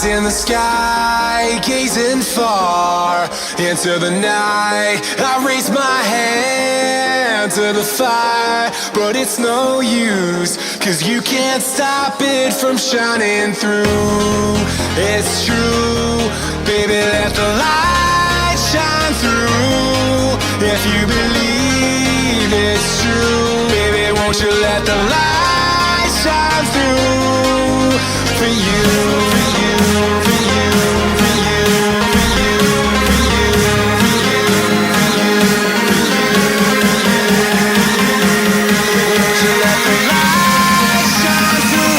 In the sky, gazing far into the night, I raise my hand to the fire, but it's no use, 'cause you can't stop it from shining through. It's true, baby, let the light shine through. If you believe it's true, baby, won't you let the light shine through for you, for you, for you, for you, for you, for you, for you, for you, won't you let the light shine through?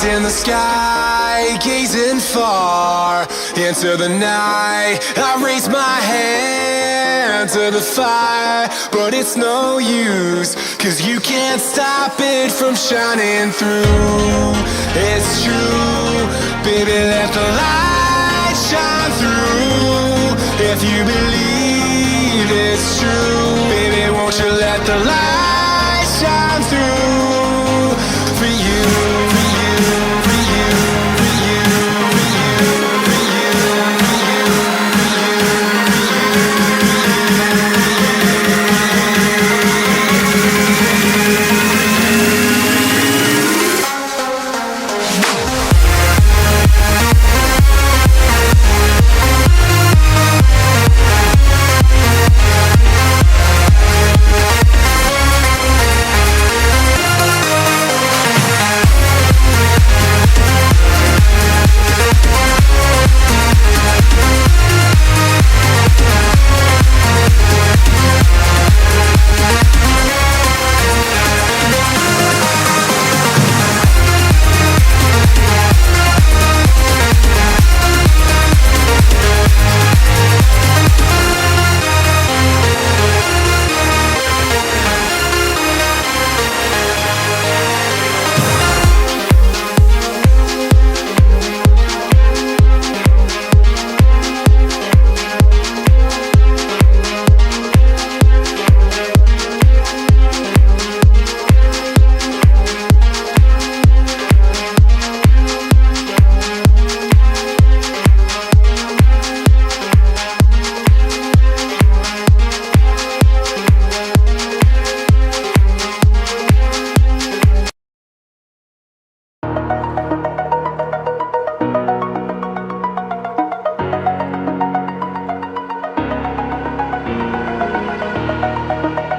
In the sky, gazing far into the night, I raise my hand to the fire, but it's no use, 'cause you can't stop it from shining through. It's true, baby, let the light shine through. If you believe it's true, baby, won't you let the light shine through for you, for you, for you, for you, for you, for you, for you,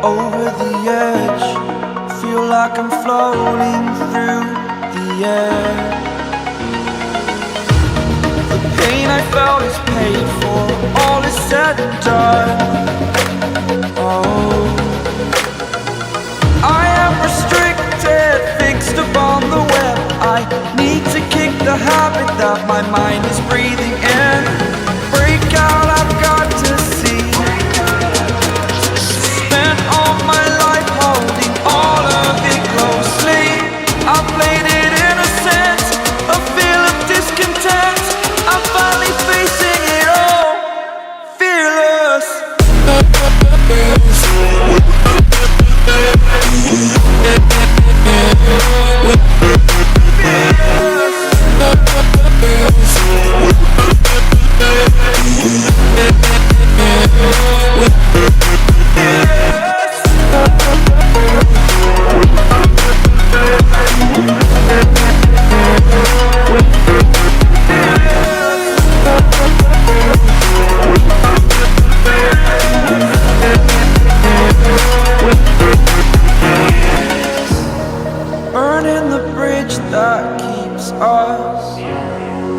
over the edge, feel like I'm floating through the air. The pain I felt is paid for, all is said and done. Oh, I am restricted, fixed upon the web. I need to kick the habit that my mind is breathing in. Break out, I've got to see. Spent all my life holding all of it closely. I played it innocent, that keeps us.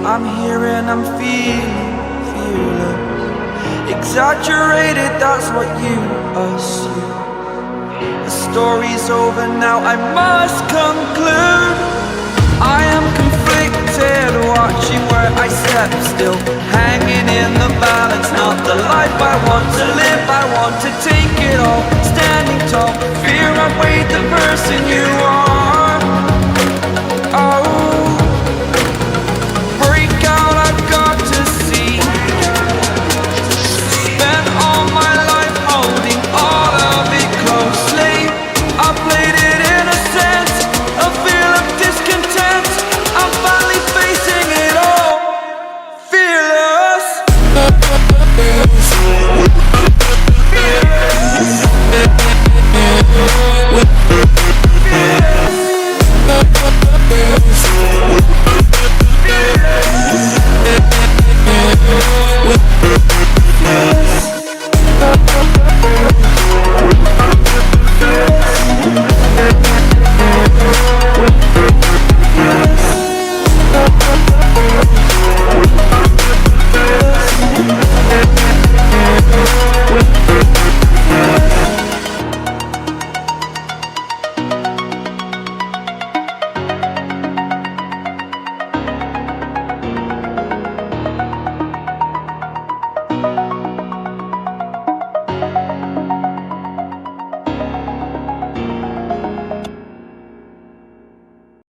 I'm here and I'm feeling fearless. Exaggerated, that's what you assume. The story's over now, I must conclude. I am conflicted, watching where I step still, hanging in the balance. Not the life I want to live, I want to take it all. Standing tall, fear I've weighed the person you are.